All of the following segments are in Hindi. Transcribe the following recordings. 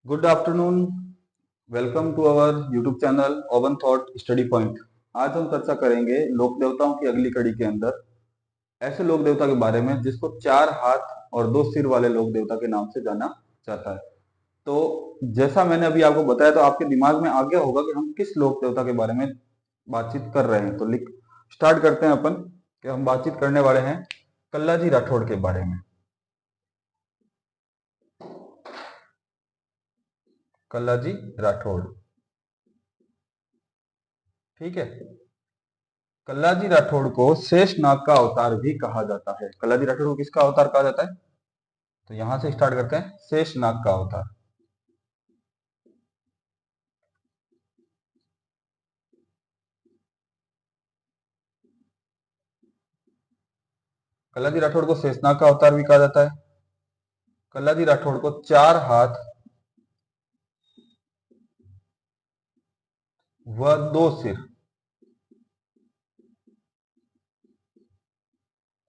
Good afternoon. Welcome to our YouTube channel ओवन थॉट स्टडी पॉइंट। आज हम चर्चा करेंगे लोक देवताओं की अगली कड़ी के अंदर ऐसे लोक देवता के बारे में जिसको 4 हाथ और 2 सिर वाले लोक देवता के नाम से जाना जाता है। तो जैसा मैंने अभी आपको बताया, तो आपके दिमाग में आ गया होगा कि हम किस लोक देवता के बारे में बातचीत कर रहे हैं। तो लिख स्टार्ट करते हैं अपन कि हम बातचीत करने वाले हैं कल्लाजी राठौड़ के बारे में। कल्लाजी राठौड़, ठीक है। कल्लाजी राठौड़ को शेषनाग का अवतार भी कहा जाता है। कल्लाजी राठौड़ को किसका अवतार कहा जाता है? तो यहां से स्टार्ट करते हैं, शेषनाग का अवतार। कल्लाजी राठौड़ को शेषनाग का अवतार भी कहा जाता है। कल्लाजी राठौड़ को 4 हाथ व 2 सिर,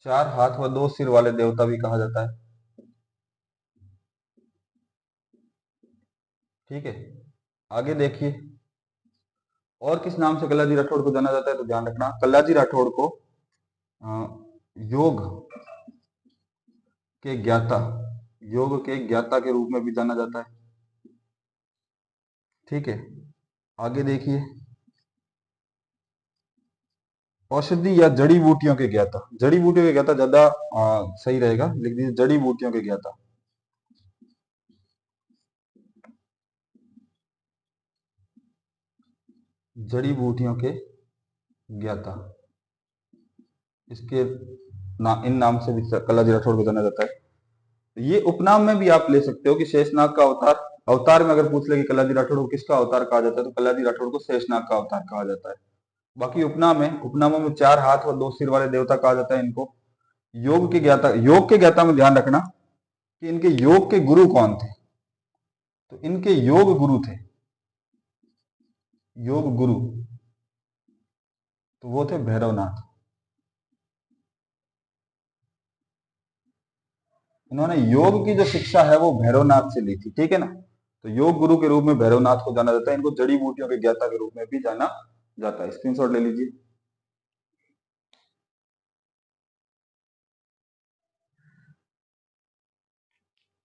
4 हाथ व 2 सिर वाले देवता भी कहा जाता है, ठीक है। आगे देखिए, और किस नाम से कल्लाजी राठौड़ को जाना जाता है? तो ध्यान रखना, कल्लाजी राठौड़ को योग के ज्ञाता, योग के ज्ञाता के रूप में भी जाना जाता है, ठीक है। आगे देखिए, औषधि या जड़ी बूटियों के ज्ञाता, जड़ी बूटियों के ज्ञाता ज्यादा सही रहेगा, लिख दीजिए जड़ी बूटियों के ज्ञाता। जड़ी बूटियों के ज्ञाता, इसके इन नाम से भी कल्लाजी राठौड़ को जाना जाता है। ये उपनाम में भी आप ले सकते हो कि शेषनाग का अवतार। अवतार में अगर पूछ ले कि कल्लाजी राठौड़ को किसका अवतार कहा जाता है, तो कल्लाजी राठौड़ को शेषनाग का अवतार कहा जाता है। बाकी उपनाम है, उपनामों में 4 हाथ और 2 सिर वाले देवता कहा जाता है इनको। योग के ज्ञाता, योग के ज्ञाता में ध्यान रखना कि इनके योग के गुरु कौन थे। तो इनके योग गुरु थे, योग गुरु, तो वो थे भैरवनाथ। इन्होंने योग की जो शिक्षा है वो भैरवनाथ से ली थी, ठीक है ना। तो योग गुरु के रूप में भैरवनाथ को जाना जाता है। इनको जड़ी बूटियों के ज्ञाता के रूप में भी जाना जाता है। स्क्रीनशॉट ले लीजिए,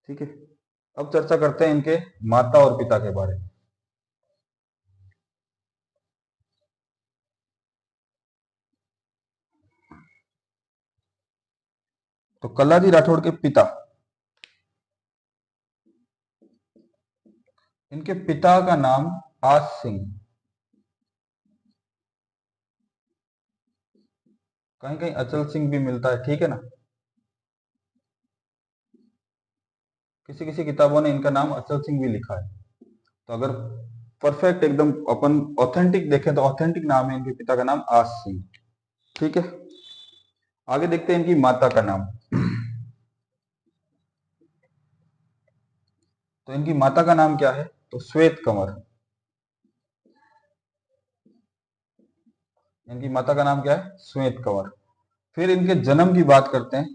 ठीक है। अब चर्चा करते हैं इनके माता और पिता के बारे में। तो कल्लाजी राठौड़ के पिता, इनके पिता का नाम आस सिंह, कहीं कहीं अचल सिंह भी मिलता है, ठीक है ना। किसी किसी किताबों ने इनका नाम अचल सिंह भी लिखा है। तो अगर परफेक्ट एकदम अपन ऑथेंटिक देखें तो ऑथेंटिक नाम है इनके पिता का नाम आस सिंह, ठीक है। आगे देखते हैं इनकी माता का नाम। तो इनकी माता का नाम क्या है? तो श्वेत कंवर। इनकी माता का नाम क्या है? श्वेत कंवर। फिर इनके जन्म की बात करते हैं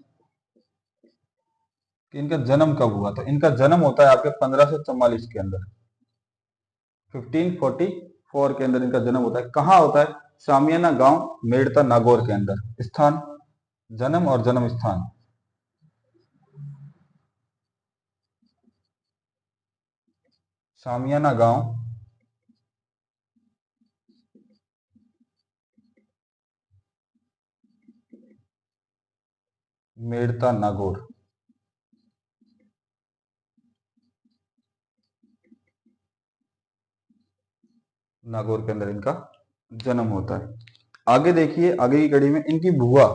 कि इनका जन्म कब हुआ। तो इनका जन्म होता है आपके 1544 के अंदर, 1544 के अंदर इनका जन्म होता है। कहाँ होता है? सामियाना गांव, मेड़ता नागौर के अंदर। स्थान, जन्म और जन्म स्थान, सामियाना गांव, मेड़ता नागौर, नागौर के अंदर इनका जन्म होता है। आगे देखिए, आगे की कड़ी में इनकी बुआ,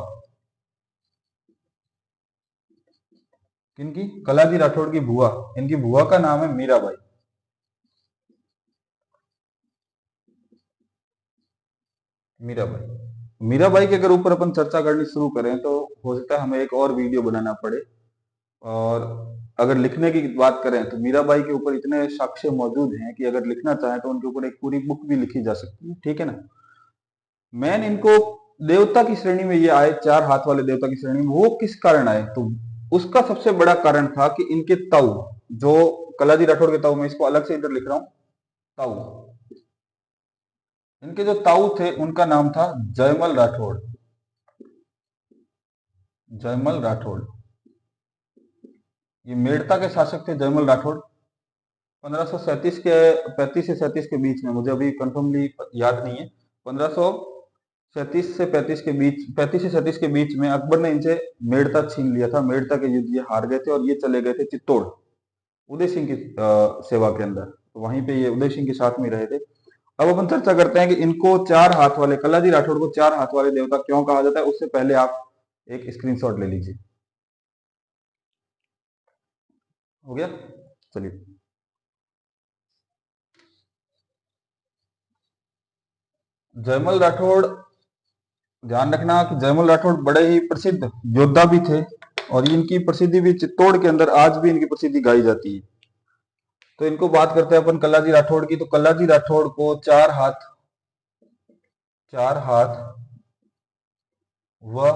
किनकी? कल्लाजी राठौड़ की बुआ। इनकी बुआ का नाम है मीराबाई। मीराबाई, मीराबाई के अगर ऊपर अपन चर्चा करनी शुरू करें तो हो सकता है हमें एक और वीडियो बनाना पड़े। और अगर लिखने की बात करें तो मीराबाई के ऊपर इतने साक्ष्य मौजूद हैं कि अगर लिखना चाहें तो उनके ऊपर एक पूरी बुक भी लिखी जा सकती है, ठीक है ना। मैन इनको देवता की श्रेणी में ये आए, 4 हाथ वाले देवता की श्रेणी में वो किस कारण आए? तो उसका सबसे बड़ा कारण था कि इनके ताऊ, जो कलाजी राठौड़ के ताऊ, मैं इसको अलग से इधर लिख रहा हूं, ताऊ। इनके जो ताऊ थे उनका नाम था जयमल राठौड़। जयमल राठौड़, ये मेड़ता के शासक थे जयमल राठौड़। 1537 के 35 से 37 के बीच में, मुझे अभी कंफर्मली याद नहीं है, 1537 से 35 के बीच, 35 से 37 के बीच में अकबर ने इनसे मेड़ता छीन लिया था। मेड़ता के युद्ध ये हार गए थे और ये चले गए थे चित्तौड़, उदय सिंह की सेवा के अंदर। तो वहीं पे ये उदय सिंह के साथ में रहे थे। अब अपन चर्चा करते हैं कि इनको चार हाथ वाले, कलाजी राठौड़ को चार हाथ वाले देवता क्यों कहा जाता है। उससे पहले आप एक स्क्रीनशॉट ले लीजिए। हो गया, चलिए। जयमल राठौड़, ध्यान रखना कि जयमल राठौड़ बड़े ही प्रसिद्ध योद्धा भी थे और इनकी प्रसिद्धि भी चित्तौड़ के अंदर आज भी इनकी प्रसिद्धि गाई जाती है। तो इनको बात करते हैं अपन कलाजी राठौड़ की। तो कलाजी राठौड़ को चार हाथ, चार हाथ व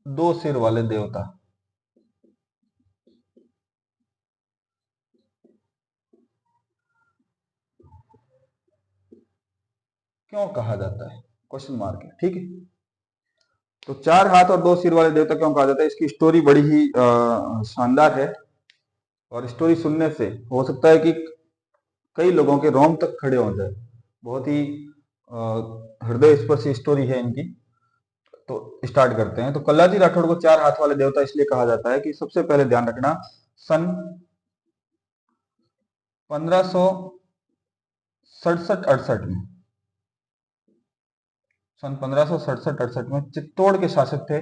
दो सिर वाले देवता क्यों कहा जाता है, क्वेश्चन मार्क है, ठीक है। तो चार हाथ और दो सिर वाले देवता क्यों कहा जाता है, इसकी स्टोरी बड़ी ही शानदार है और स्टोरी सुनने से हो सकता है कि कई लोगों के रोम तक खड़े हो जाए। बहुत ही हृदय स्पर्शी स्टोरी है इनकी। तो स्टार्ट करते हैं। तो कलाजी राठौड़ को चार हाथ वाले देवता इसलिए कहा जाता है कि सबसे पहले ध्यान रखना, सन 1567-68 में, सन 1567-68 में चित्तौड़ के शासक थे,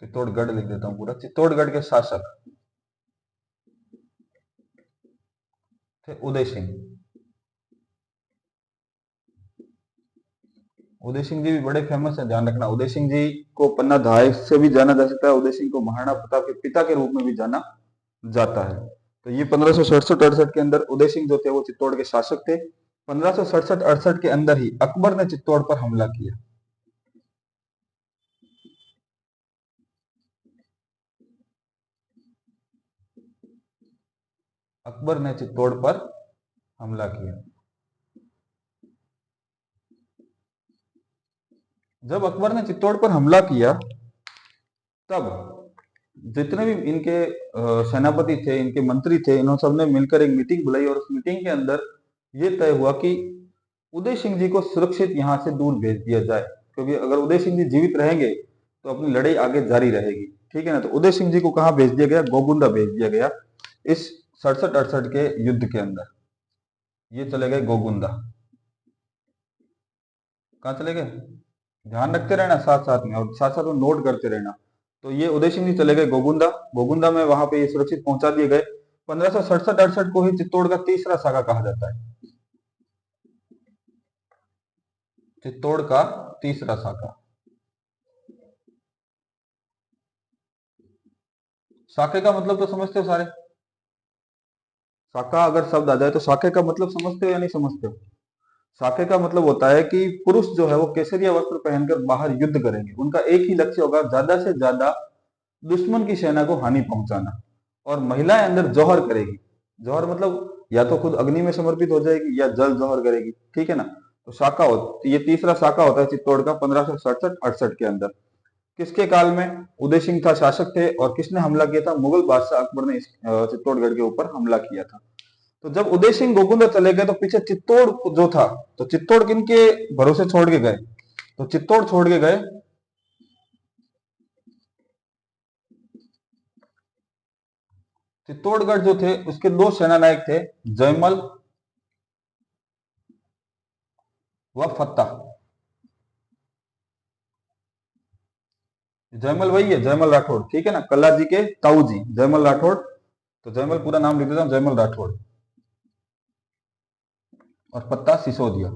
चित्तौड़गढ़ लिख देता हूं पूरा, चित्तौड़गढ़ के शासक थे उदय सिंह। उदय सिंह जी भी बड़े फेमस है, ध्यान रखना। उदय सिंह जी को पन्ना धाय से भी जाना जा सकता है, उदय सिंह को महाराणा प्रताप के पिता के रूप में भी जाना जाता है। तो ये 1567-68 के अंदर उदय सिंह जो थे वो चित्तौड़ के शासक थे। 1567-68 के अंदर ही अकबर ने चित्तौड़ पर हमला किया। अकबर ने चित्तौड़ पर हमला किया। जब अकबर ने चित्तौड़ पर हमला किया तब जितने भी इनके सेनापति थे, इनके मंत्री थे, इन्होंने सबने मिलकर एक मीटिंग बुलाई और उस मीटिंग के अंदर ये तय हुआ कि उदय सिंह जी को सुरक्षित यहां से दूर भेज दिया जाए, क्योंकि अगर उदय सिंह जी जीवित रहेंगे तो अपनी लड़ाई आगे जारी रहेगी, ठीक है ना। तो उदय सिंह जी को कहां भेज दिया गया, गोगुंदा भेज दिया गया। इस 67-68 के युद्ध के अंदर ये चले गए गोगुंदा। कहां चले गए, ध्यान रखते रहना साथ साथ में, और साथ साथ में नोट करते रहना। तो ये उदय सिंह जी चले गए गोगुंदा, गोगुंदा में वहां पे ये सुरक्षित पहुंचा दिए गए। 1567-68 को ही चित्तौड़ का तीसरा साका कहा जाता है, चित्तौड़ का तीसरा साका। साके का मतलब तो समझते हो सारे, साका अगर शब्द आ जाए तो साके का मतलब समझते हो या नहीं समझते हो। साके का मतलब होता है कि पुरुष जो है वो केसरिया वस्त्र पहनकर बाहर युद्ध करेंगे, उनका एक ही लक्ष्य होगा, ज्यादा से ज्यादा दुश्मन की सेना को हानि पहुंचाना। और महिलाएं अंदर जौहर करेगी, जौहर मतलब या तो खुद अग्नि में समर्पित हो जाएगी या जल जौहर करेगी, ठीक है ना। तो शाखा हो, तो ये तीसरा शाखा होता है चित्तौड़ का 1567-68 के अंदर। किसके काल में, उदय सिंह था शासक थे, और किसने हमला किया था, मुगल बादशाह अकबर ने चित्तौड़गढ़ के ऊपर हमला किया था। तो जब उदय सिंह गोकुंदा चले गए तो पीछे चित्तौड़ जो था, तो चित्तौड़ किनके भरोसे छोड़ के गए, तो चित्तौड़ छोड़ के गए चित्तौड़गढ़ जो थे उसके दो सेना नायक थे, जयमल व फत्ता। जयमल वही है, जयमल राठौड़, ठीक है ना, कल्ला जी के ताऊ जी जयमल राठौड़। तो जयमल पूरा नाम लिख देता हूं, जयमल राठौड़, और पत्ता सिसोदिया।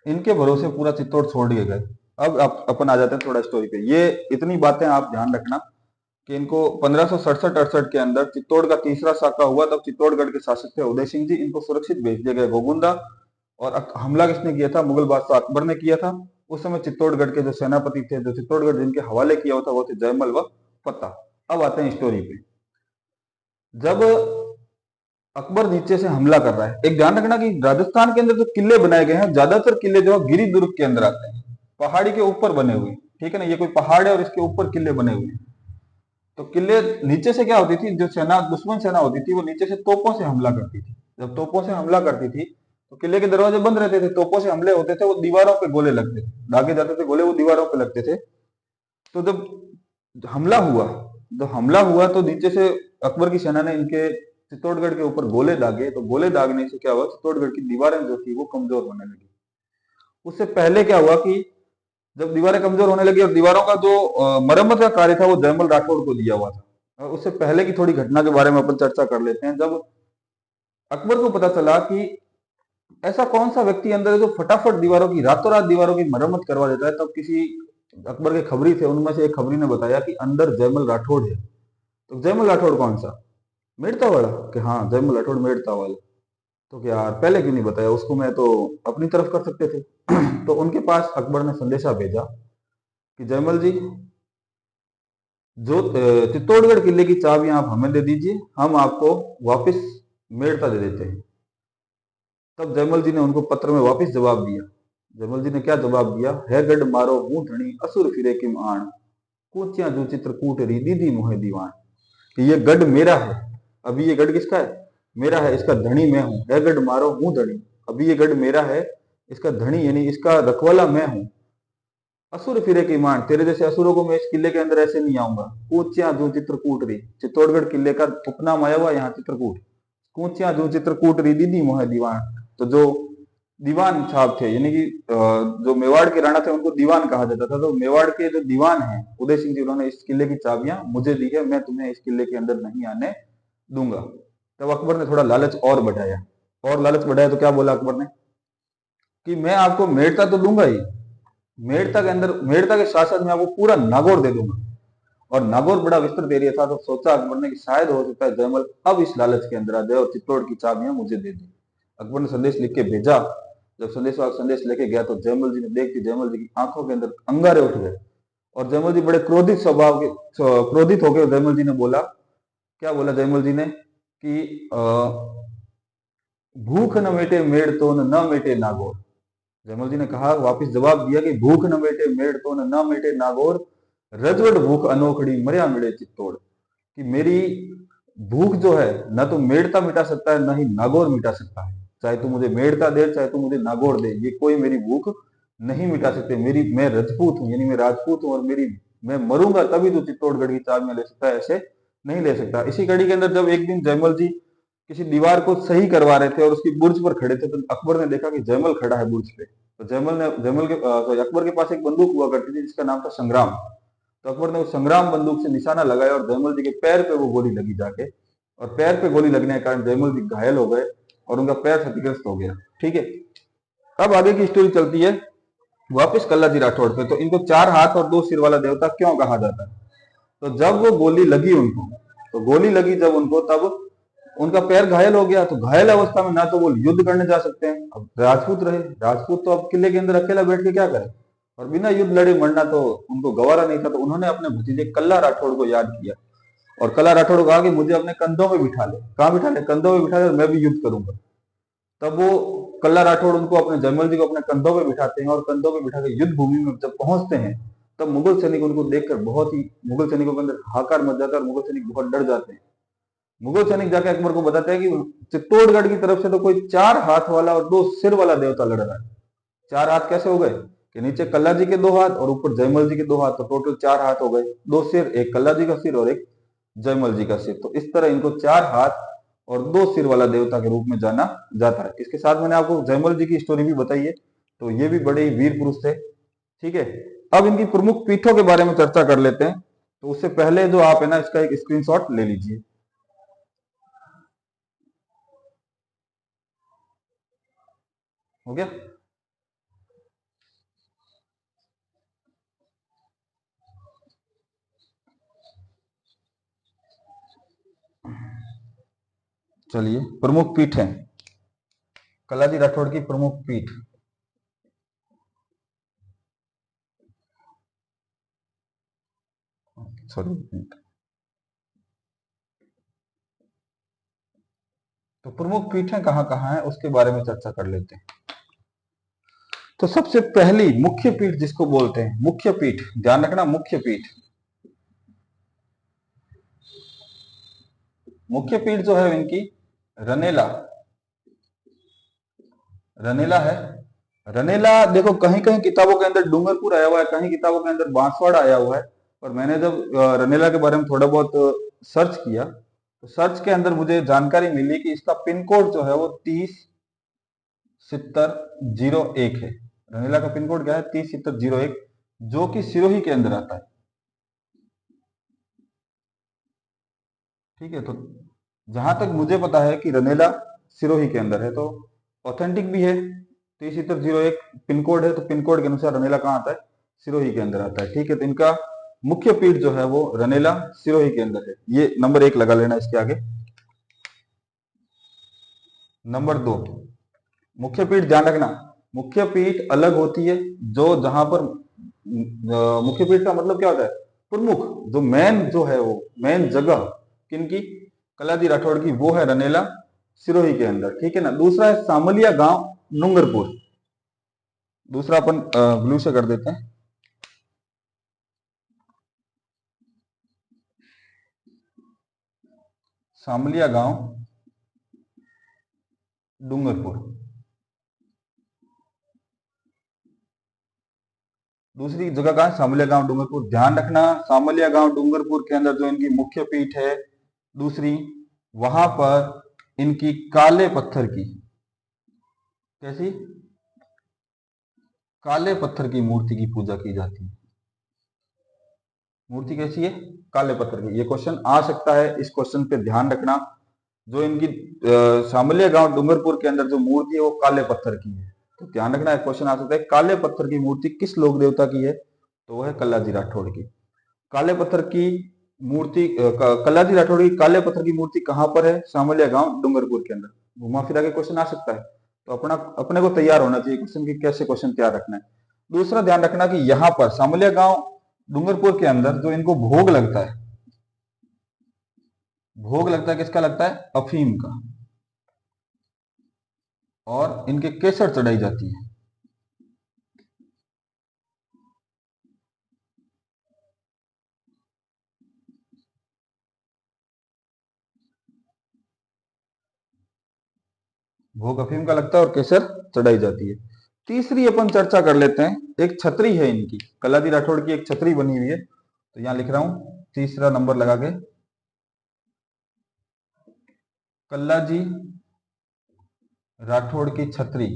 इनके भरोसे पूरा चित्तौड़ छोड़ के गए। अब अपन आ जाते हैं थोड़ा स्टोरी पे। ये इतनी बातें आप ध्यान रखना कि इनको 1567-68 के अंदर चित्तौड़ का तीसरा साका हुआ, तब चित्तौड़गढ़ के शासक थे उदय सिंह जी, इनको सुरक्षित भेज दिया गया गोगुंदा। और हमला किसने किया था, मुगल बादशाह अकबर ने किया था। उस समय चित्तौड़गढ़ के जो सेनापति थे, जो चित्तौड़गढ़ जिनके हवाले किया हुआ था, वो थे जयमल व फतेह। अब आते हैं स्टोरी पे। जब अकबर नीचे से हमला कर रहा है, एक ध्यान रखना कि राजस्थान के अंदर जो किले बनाए गए हैं, ज्यादातर किले जो है गिरी दुर्ग के अंदर आते हैं, पहाड़ी के ऊपर बने हुए, ठीक है ना। ये कोई पहाड़ है और इसके ऊपर किले बने हुए हैं। तो किले नीचे से क्या होती थी, जो सेना, दुश्मन सेना होती थी, वो नीचे से तोपों से हमला करती थी। जब तोपों से हमला करती थी तो किले के दरवाजे बंद रहते थे, तोपों से हमले होते थे, वो दीवारों पे गोले लगते थे, दागे जाते थे गोले, वो दीवारों पे लगते थे। तो जब हमला हुआ, तो नीचे से अकबर की सेना ने इनके चित्तौड़गढ़ के ऊपर गोले दागे। तो गोले दागने से क्या हुआ, चित्तौड़गढ़ की दीवारें जो थी वो कमजोर होने लगी। उससे पहले क्या हुआ कि जब दीवारें कमजोर होने लगी और दीवारों का जो मरम्मत का कार्य था वो जयमल राठौड़ को दिया हुआ था। और उससे पहले की थोड़ी घटना के बारे में अपन चर्चा कर लेते हैं। जब अकबर को पता चला कि ऐसा कौन सा व्यक्ति अंदर है जो फटाफट दीवारों की, रातों रात दीवारों की मरम्मत करवा देता है, तब किसी अकबर के खबरी थे, उनमें से एक खबरी ने बताया कि अंदर जयमल राठौड़ है। तो जयमल राठौड़ कौन सा, मेड़ता वाला? कि हाँ, जयमल राठौड़ मेड़ता वाला। तो क्या यार पहले क्यों नहीं बताया, उसको मैं तो अपनी तरफ कर सकते थे। तो उनके पास अकबर ने संदेशा भेजा कि जयमल जी, जो चित्तौड़गढ़ किले की चाबियां आप हमें दे दीजिए, हम आपको वापस मेड़ता दे देते हैं। तब जयमल जी ने उनको पत्र में वापस जवाब दिया। जयमल जी ने क्या जवाब दिया, है गढ़ मारो मुंह धनी असुर फिरे किम आण, कूचिया जो चित्रकूट री दीदी मोहे दीवान। कि ये गढ़ मेरा है। अभी ये गढ़ किसका है, मेरा है, इसका धनी मैं हूं। है गढ़ मारो मुंह धनी, अभी ये गढ़ मेरा है, इसका धनी यानी इसका रखवाला मैं हूं। असुर फिरे की मान, तेरे जैसे असुरों को मैं इस किले के अंदर ऐसे नहीं आऊंगा। कूचिया जो चित्रकूट री, चित्तौड़गढ़ किले का उपनाम आया हुआ यहाँ चित्रकूट। कूचिया जो चित्रकूट री दीदी मोह दीवान। तो जो दीवान साहब थे, यानी कि जो मेवाड़ के राणा थे, उनको दीवान कहा जाता था। तो मेवाड़ के जो दीवान हैं उदय सिंह जी, उन्होंने इस किले की चाबियां मुझे दी है, मैं तुम्हें इस किले के अंदर नहीं आने दूंगा। तब अकबर ने थोड़ा लालच और बढ़ाया। और लालच बढ़ाया तो क्या बोला अकबर ने कि मैं आपको मेड़ता तो दूंगा ही, मेड़ता के अंदर, मेड़ता के साथ साथ मैं आपको पूरा नागौर दे दूंगा। और नागौर बड़ा विस्तृत एरिया था। तो सोचा अकबर ने कि शायद हो सकता है जयमल अब इस लालच के अंदर आ जाए और चित्तौड़ की चाबियां मुझे दे दे। अकबर ने संदेश लिख के भेजा। जब संदेश लेके गया तो जयमल जी ने देखती, जयमल जी की आंखों के अंदर अंगारे उठ गए। और जयमल जी बड़े क्रोधित स्वभाव के, क्रोधित होकर जयमल जी ने बोला, क्या बोला जयमल जी ने कि भूख न मेटे मेड़ तो न मेटे नागौर। जयमल जी ने कहा, वापस जवाब दिया कि भूख न मेटे मेड़ तो न मेटे नागौर, रजवट भूख अनोखड़ी मरिया मिले चित्तौड़। कि मेरी भूख जो है न तो मेड़ता मिटा सकता है, न ही नागौर मिटा सकता है। चाहे तू मुझे मेड़ता दे, चाहे तू मुझे नागौर दे, ये कोई मेरी भूख नहीं मिटा सकते। मेरी, मैं रजपूत हूँ, यानी मैं राजपूत हूँ, और मेरी, मैं मरूंगा तभी तू चित्तौड़गढ़ की चाबियां ले सकता है, ऐसे नहीं ले सकता। इसी कड़ी के अंदर जब एक दिन जयमल जी किसी दीवार को सही करवा रहे थे और उसकी बुर्ज पर खड़े थे, तो अकबर ने देखा कि जयमल खड़ा है बुर्ज पे। तो अकबर के पास एक बंदूक हुआ करती थी जिसका नाम था संग्राम। तो अकबर ने उस संग्राम बंदूक से निशाना लगाया और जयमल जी के पैर पे वो गोली लगी जाके। और पैर पे गोली लगने के कारण जयमल जी घायल हो गए और उनका पैर क्षतिग्रस्त हो गया। ठीक है, अब आगे की स्टोरी चलती है वापस कल्लाजी राठौड़ पे। तो इनको 4 हाथ और 2 सिर वाला देवता क्यों कहा जाता है? तो जब वो गोली लगी उनको, तो गोली लगी जब उनको, तब उनका पैर घायल हो गया। तो घायल अवस्था में ना तो वो युद्ध करने जा सकते हैं, अब राजपूत रहे, राजपूत तो अब किले के अंदर अकेला बैठ के क्या करे, और बिना युद्ध लड़े मरना तो उनको गवारा नहीं था। तो उन्होंने अपने भतीजे कल्ला राठौड़ को याद किया और कल्ला राठौड़ को कहा कि मुझे अपने कंधों में बिठा ले। कहाँ बिठा ले? कंधों में बिठा ले, मैं भी युद्ध करूंगा। तब वो कल्ला राठौड़ उनको, अपने जयमल जी को अपने कंधों में बिठाते हैं और कंधों में बिठा के युद्ध भूमि में जब पहुंचते हैं, तब मुगल सैनिक उनको देखकर बहुत ही, मुगल सैनिकों के अंदर हाहाकार मच जाता है और मुगल सैनिक बहुत डर जाते हैं। मुगल सैनिक जाके अकबर को बताते हैं कि चित्तौड़गढ़ की तरफ से तो कोई 4 हाथ वाला और 2 सिर वाला देवता लड़ रहा है। 4 हाथ कैसे हो गए कि नीचे कल्ला जी के 2 हाथ और ऊपर जयमल जी के 2 हाथ, तो टोटल 4 हाथ हो गए। 2 सिर, एक कल्ला जी का सिर और एक जयमल जी का सिर। तो इस तरह इनको 4 हाथ और 2 सिर वाला देवता के रूप में जाना जाता है। इसके साथ मैंने आपको जयमल जी की स्टोरी भी बताई है। तो ये भी बड़े ही वीर पुरुष थे। ठीक है, अब इनकी प्रमुख पीठों के बारे में चर्चा कर लेते हैं। तो उससे पहले जो आप है ना, इसका एक स्क्रीनशॉट ले लीजिए। हो गया? चलिए, प्रमुख पीठ है कलाजी राठौड़ की प्रमुख पीठ। सॉरी। तो प्रमुख पीठें कहाँ कहाँ है उसके बारे में चर्चा कर लेते हैं। तो सबसे पहली मुख्य पीठ जिसको बोलते हैं, मुख्य पीठ, ध्यान रखना, मुख्य पीठ। मुख्य पीठ जो है इनकी रनेला, रनेला है। रनेला देखो कहीं कहीं किताबों के अंदर डूंगरपुर आया हुआ है, कहीं किताबों के अंदर बांसवाड़ा आया हुआ है। और मैंने जब रनेला के बारे में थोड़ा बहुत सर्च किया तो सर्च के अंदर मुझे जानकारी मिली कि इसका पिन कोड जो है वो 307001 है। रनेला का पिन कोड क्या है? 307001, जो कि सिरोही के अंदर आता है। ठीक है, तो जहां तक मुझे पता है कि रनेला सिरोही के अंदर है, तो ऑथेंटिक भी है। 307001 पिन कोड है, तो पिन कोड के अनुसार रनेला कहाँ आता है? सिरोही के अंदर आता है। ठीक है, तो इनका मुख्य पीठ जो है वो रनेला सिरोही के अंदर है। ये नंबर 1 लगा लेना इसके आगे। नंबर 2, मुख्य पीठ, ध्यान रखना, मुख्य पीठ अलग होती है। जो जहां पर मुख्य पीठ का मतलब क्या होता है? प्रमुख, जो मेन जो है वो मेन जगह किनकी? कलाजी राठौड़ की, वो है रनेला सिरोही के अंदर। ठीक है ना। दूसरा है सामलिया गांव डूंगरपुर। दूसरा अपन ब्लू से कर देते हैं। सामलिया गांव डूंगरपुर। दूसरी जगह का है सामलिया गांव डूंगरपुर। ध्यान रखना, सामलिया गांव डूंगरपुर के अंदर जो इनकी मुख्य पीठ है दूसरी, वहां पर इनकी काले पत्थर की, कैसी? काले पत्थर की मूर्ति की पूजा की जाती है। मूर्ति कैसी है? काले पत्थर की। ये क्वेश्चन आ सकता है, इस क्वेश्चन पे ध्यान रखना। जो इनकी सामलिया गांव डूंगरपुर के अंदर जो मूर्ति है वो काले पत्थर की है। तो ध्यान रखना, एक क्वेश्चन आ सकता है, काले पत्थर की मूर्ति किस लोक देवता की है? तो वो है कल्लाजी राठौड़ की। काले पत्थर की मूर्ति, कल्लाजी राठौड़ की काले पत्थर की मूर्ति कहां पर है? सामलिया गांव डूंगरपुर के अंदर। घुमा फिरा के क्वेश्चन आ सकता है, तो अपने को तैयार होना चाहिए क्वेश्चन की, कैसे क्वेश्चन तैयार रखना है। दूसरा ध्यान रखना कि यहां पर सामलिया गांव डूंगरपुर के अंदर जो इनको भोग लगता है, भोग लगता है किसका लगता है? अफीम का। और इनके केसर चढ़ाई जाती है। भोग अफीम का लगता है और केसर चढ़ाई जाती है। तीसरी अपन चर्चा कर लेते हैं, एक छतरी है इनकी, कल्लाजी राठौड़ की एक छतरी बनी हुई है। तो यहां लिख रहा हूं तीसरा नंबर लगा के, कल्लाजी राठौड़ की छतरी।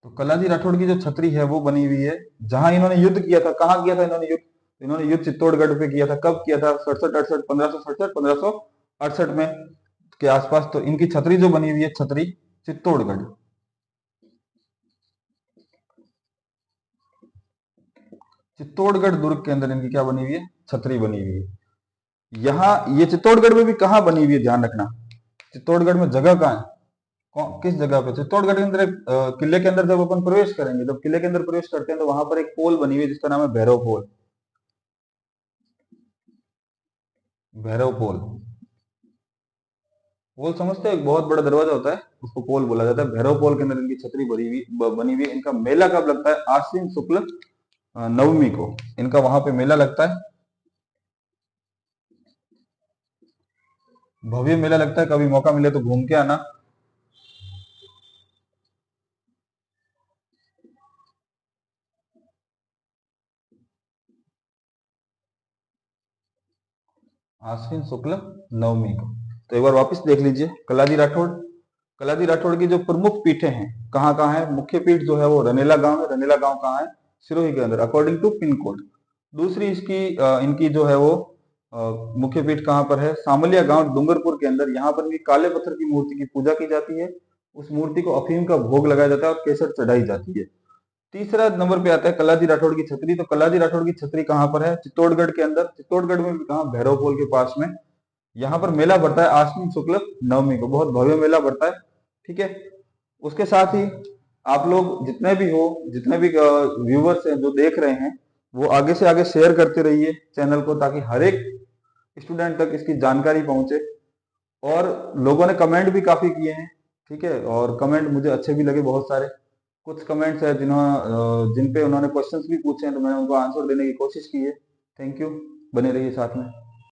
तो कल्लाजी राठौड़ की जो छतरी है वो बनी हुई है जहां इन्होंने युद्ध किया था। कहां किया था इन्होंने युद्ध? इन्होंने युद्ध चित्तौड़गढ़ पे किया था। कब किया था? 67-68, 1567 1568 में के आसपास। तो इनकी छतरी जो बनी हुई है, छतरी चित्तौड़गढ़, चित्तौड़गढ़ दुर्ग के अंदर इनकी क्या बनी हुई है? छतरी बनी हुई है। यहाँ ये चित्तौड़गढ़ में भी कहाँ बनी हुई है? ध्यान रखना, चित्तौड़गढ़ में जगह कहाँ है? किस जगह पे? चित्तौड़गढ़ के अंदर एक किले के अंदर जब अपन प्रवेश करेंगे, जब किले के अंदर प्रवेश करते हैं तो वहां पर एक पोल बनी हुई है जिसका नाम है भैरव पोल। भैरव पोल, पोल समझते हैं? एक बहुत बड़ा दरवाजा होता है, उसको पोल बोला जाता है। भैरव पोल के अंदर इनकी छतरी बनी हुई है। इनका मेला कब लगता है? आश्विन शुक्ल नवमी को इनका वहां पे मेला लगता है। भव्य मेला लगता है, कभी मौका मिले तो घूम के आना। आश्विन शुक्ल नवमी को। तो एक बार वापस देख लीजिए, कल्लाजी राठौड़, कल्लाजी राठौड़ की जो प्रमुख पीठें हैं कहाँ कहाँ है? मुख्य पीठ जो है वो रनेला गांव है। रनेला गांव कहाँ है? सिरोही के अंदर, अकॉर्डिंग टू पिन कोड। दूसरी इसकी इनकी जो है वो मुख्य पीठ कहाँ पर है? सामलिया गांव डूंगरपुर के अंदर। यहाँ पर भी काले पत्थर की मूर्ति की पूजा की जाती है। उस मूर्ति को अफीम का भोग लगाया जाता है और केसर चढ़ाई जाती है। तीसरा नंबर पे आता है कल्लाजी राठौड़ की छतरी। तो कल्लाजी राठौड़ की छतरी कहाँ पर है? चित्तौड़गढ़ के अंदर। चित्तौड़गढ़ में भी कहाँ? भैरव पोल के पास में। यहाँ पर मेला बढ़ता है आश्विन शुक्ल नवमी को, बहुत भव्य मेला बढ़ता है। ठीक है, उसके साथ ही आप लोग जितने भी हो, जितने भी व्यूवर्स हैं जो देख रहे हैं, वो आगे से आगे शेयर करते रहिए चैनल को, ताकि हर एक स्टूडेंट तक इसकी जानकारी पहुंचे। और लोगों ने कमेंट भी काफी किए हैं, ठीक है, और कमेंट मुझे अच्छे भी लगे बहुत सारे। कुछ कमेंट्स है जिन पे उन्होंने क्वेश्चंस भी पूछे हैं, तो मैंने उनको आंसर देने की कोशिश की है। थैंक यू, बने रहिए साथ में।